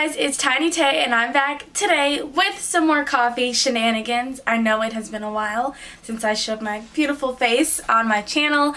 guys, it's Tiny Tay and I'm back today with some more coffee shenanigans. I know it has been a while since I showed my beautiful face on my channel.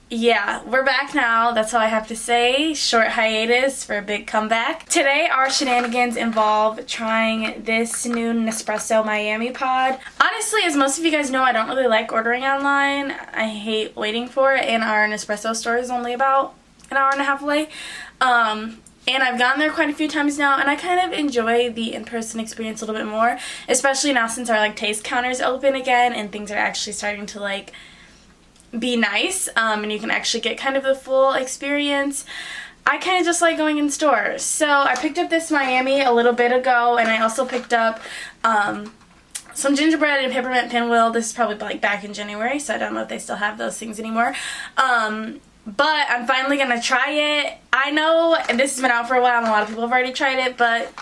Yeah, we're back now. That's all I have to say. Short hiatus for a big comeback. Today our shenanigans involve trying this new Nespresso Miami Pod. Honestly, as most of you guys know, I don't really like ordering online. I hate waiting for it, and our Nespresso store is only about an hour and a half away. And I've gone there quite a few times now, and I kind of enjoy the in-person experience a little bit more, especially now since our taste counters open again and things are actually starting to be nice, and you can actually get kind of the full experience. I kind of just like going in stores. So I picked up this Miami a little bit ago, and I also picked up some gingerbread and peppermint pinwheel. This is probably back in January, so I don't know if they still have those things anymore. But I'm finally going to try it. I know this has been out for a while and a lot of people have already tried it, but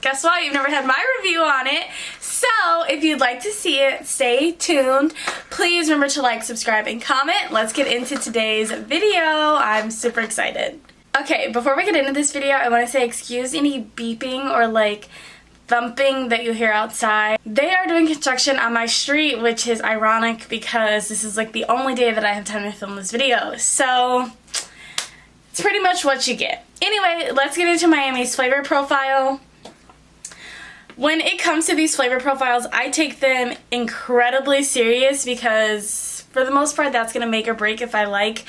guess what? You've never had my review on it. So if you'd like to see it, stay tuned. Please remember to like, subscribe, and comment. Let's get into today's video. I'm super excited. Okay, before we get into this video, I want to say excuse any beeping or thumping that you hear outside. They are doing construction on my street, which is ironic because this is the only day that I have time to film this video. So it's pretty much what you get. Anyway, let's get into Miami's flavor profile. When it comes to these flavor profiles, I take them incredibly serious because for the most part that's going to make or break if I like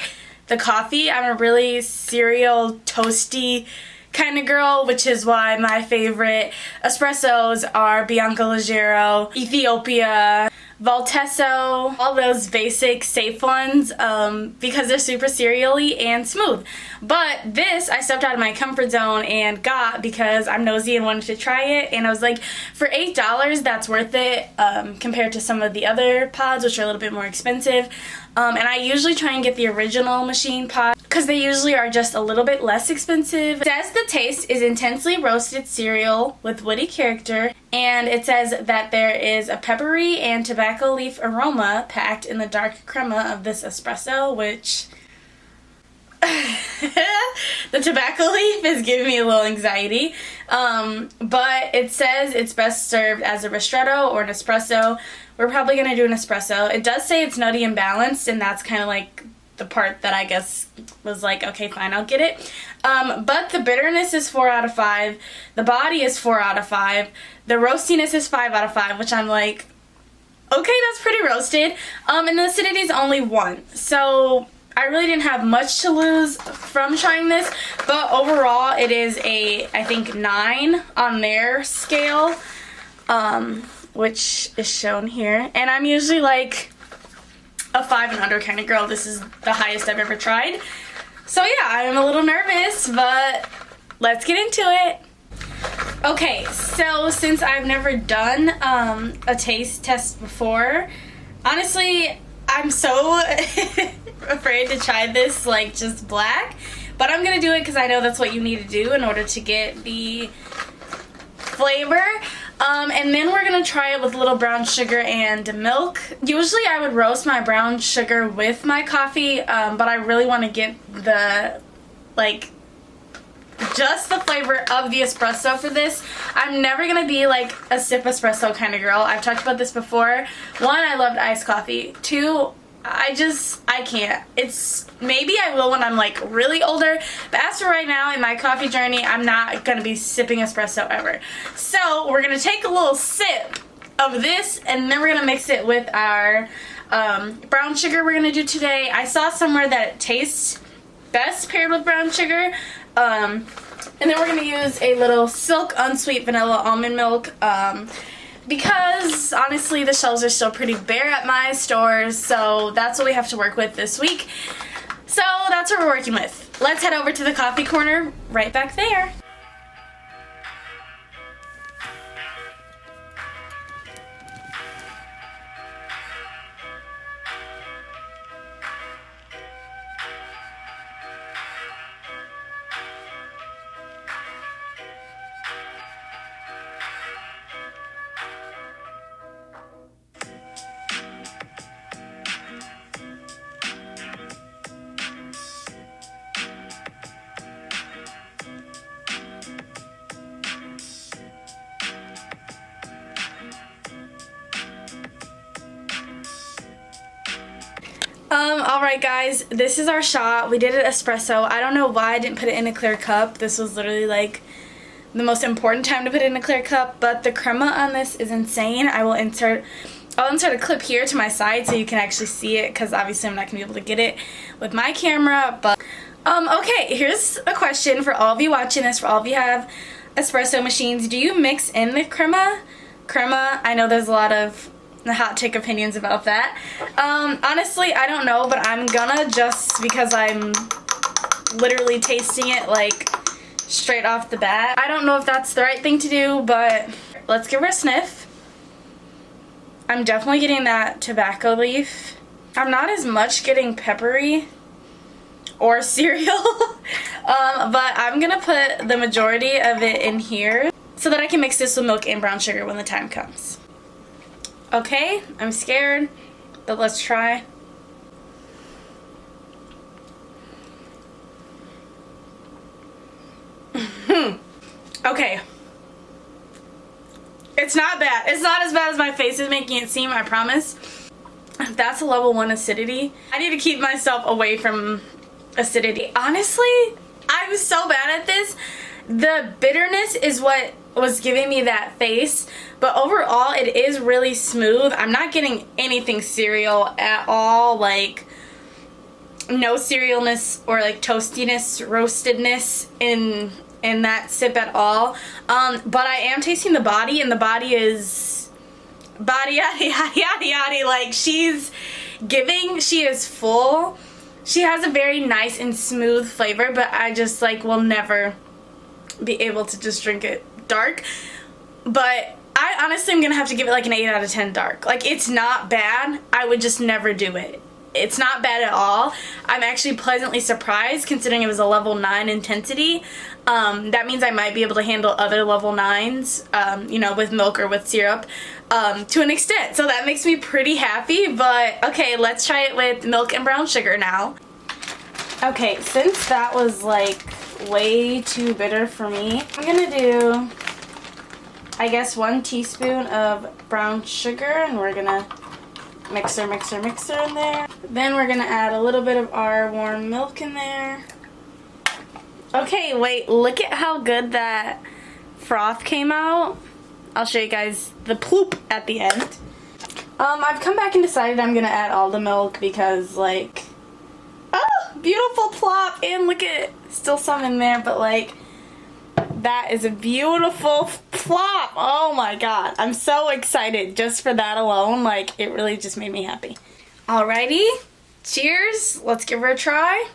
the coffee. I'm a really cereal, toasty kind of girl, which is why my favorite espressos are Bianco Leggero, Ethiopia, Valtesso, all those basic safe ones, because they're super cereally and smooth. But this I stepped out of my comfort zone and got because I'm nosy and wanted to try it, and I was like, for $8 that's worth it, compared to some of the other pods which are a little bit more expensive. And I usually try and get the original machine pod because they usually are just a little bit less expensive. It says the taste is intensely roasted cereal with woody character, and it says that there is a peppery and tobacco leaf aroma packed in the dark crema of this espresso, which the tobacco leaf is giving me a little anxiety. But it says it's best served as a Ristretto or an espresso. We're probably going to do an espresso. It does say it's Nutty and Balanced, and that's kind of the part that I guess was okay, fine, I'll get it. But the bitterness is 4 out of 5. The body is 4 out of 5. The roastiness is 5 out of 5, which I'm okay, that's pretty roasted. And the acidity is only 1. So I really didn't have much to lose from trying this, but overall it is I think 9 on their scale, which is shown here. And I'm usually a 5 and under kind of girl. This is the highest I've ever tried. So yeah, I'm a little nervous, but let's get into it. Okay, so since I've never done a taste test before, honestly, I'm so afraid to try this just black, but I'm gonna do it because I know that's what you need to do in order to get the flavor. And then we're gonna try it with a little brown sugar and milk. Usually I would roast my brown sugar with my coffee, but I really want to get the just the flavor of the espresso for this. I'm never gonna be a sip espresso kind of girl. I've talked about this before. 1, I loved iced coffee. 2, I can't. Maybe I will when I'm really older, but as for right now in my coffee journey, I'm not gonna be sipping espresso ever. So we're gonna take a little sip of this, and then we're gonna mix it with our brown sugar we're gonna do today. I saw somewhere that it tastes best paired with brown sugar, and then we're gonna use a little Silk Unsweet Vanilla Almond Milk, because honestly the shelves are still pretty bare at my stores, so that's what we have to work with this week. So that's what we're working with. Let's head over to the coffee corner right back there. Alright guys, this is our shot. We did it espresso. I don't know why I didn't put it in a clear cup. This was literally like the most important time to put it in a clear cup, but the crema on this is insane. I'll insert a clip here to my side so you can actually see it, because obviously I'm not going to be able to get it with my camera, but okay, here's a question for all of you watching this, for all of you have espresso machines. Do you mix in the crema? I know there's a lot of hot take opinions about that. Honestly, I don't know, but I'm gonna, just because I'm literally tasting it like straight off the bat. I don't know if that's the right thing to do, but let's give her a sniff. I'm definitely getting that tobacco leaf. I'm not as much getting peppery or cereal, but I'm gonna put the majority of it in here so that I can mix this with milk and brown sugar when the time comes. Okay, I'm scared, but let's try. Okay. It's not bad. It's not as bad as my face is making it seem, I promise. That's a level 1 acidity. I need to keep myself away from acidity. Honestly, I was so bad at this. The bitterness is what was giving me that face, but overall it is really smooth. I'm not getting anything cereal at all, like no cerealness or like toastiness, roastedness in that sip at all. But I am tasting the body, and the body is body yaddy yaddy yaddy yaddy. Like she is full. She has a very nice and smooth flavor, but I just like will never be able to just drink it dark. But I honestly am gonna have to give it like an 8 out of 10 dark. Like, it's not bad. I would just never do it. It's not bad at all. I'm actually pleasantly surprised considering it was a level 9 intensity. That means I might be able to handle other level 9s, you know, with milk or with syrup, to an extent. So that makes me pretty happy, but okay, let's try it with milk and brown sugar now. Okay, since that was like way too bitter for me, I'm gonna do, I guess, 1 teaspoon of brown sugar, and we're gonna mixer in there. Then we're gonna add a little bit of our warm milk in there. Okay, wait, look at how good that froth came out. I'll show you guys the ploop at the end. I've come back and decided I'm gonna add all the milk because, like, oh, beautiful plop, and look at, still some in there, but like, that is a beautiful plop. Oh my god, I'm so excited just for that alone. Like, it really just made me happy. Alrighty, cheers, let's give her a try.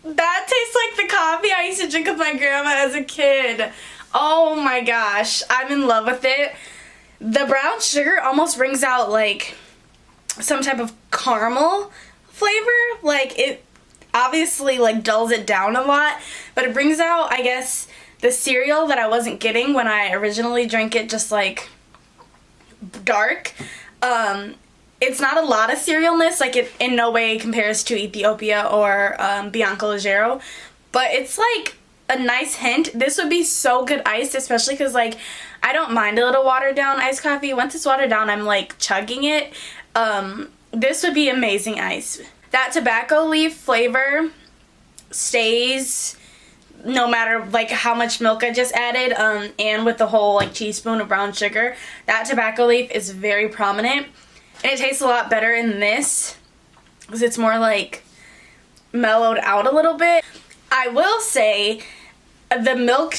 That tastes like the coffee I used to drink with my grandma as a kid. Oh my gosh, I'm in love with it. The brown sugar almost brings out like some type of caramel flavor. Like, it obviously like dulls it down a lot, but it brings out, I guess, the cereal that I wasn't getting when I originally drank it just like dark. It's not a lot of cerealness, like it in no way compares to Ethiopia or Bianco Leggero, but it's like a nice hint. This would be so good iced, especially because like I don't mind a little watered down iced coffee. Once it's watered down, I'm like chugging it. This would be amazing ice. That tobacco leaf flavor stays no matter like how much milk I just added, and with the whole like teaspoon of brown sugar. That tobacco leaf is very prominent. And it tastes a lot better in this because it's more like mellowed out a little bit. I will say the milk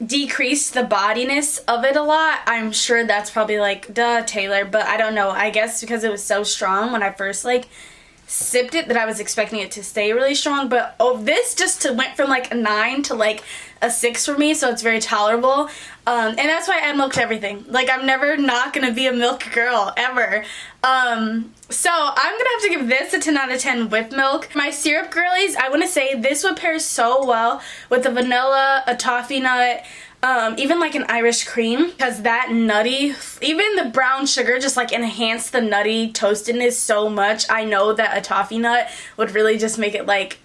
decreased the bodiness of it a lot. I'm sure that's probably like, duh, Taylor, but I don't know. I guess because it was so strong when I first like sipped it that I was expecting it to stay really strong, but this just went from like a 9 to like a 6 for me, so it's very tolerable. And that's why I add milk to everything. Like, I'm never not gonna be a milk girl, ever. So I'm gonna have to give this a 10 out of 10 with milk. My syrup girlies, I wanna say this would pair so well with a vanilla, a toffee nut, even like an Irish cream, because that nutty, even the brown sugar just like enhanced the nutty toastedness so much. I know that a toffee nut would really just make it like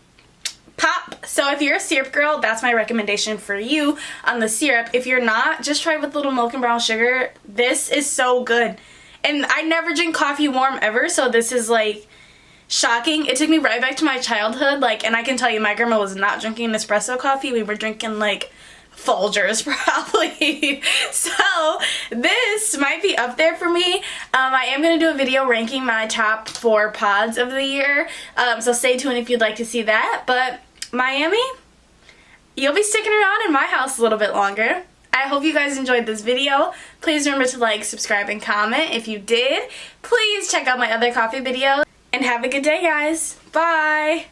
pop. So if you're a syrup girl, that's my recommendation for you on the syrup. If you're not, just try with little milk and brown sugar. This is so good. And I never drink coffee warm ever, so this is like shocking. It took me right back to my childhood, like, and I can tell you my grandma was not drinking Nespresso coffee. We were drinking like Folgers probably. So this might be up there for me. I am going to do a video ranking my top 4 pods of the year, so stay tuned if you'd like to see that. But Miami, you'll be sticking around in my house a little bit longer. I hope you guys enjoyed this video. Please remember to like, subscribe, and comment. If you did, please check out my other coffee videos. And have a good day, guys. Bye!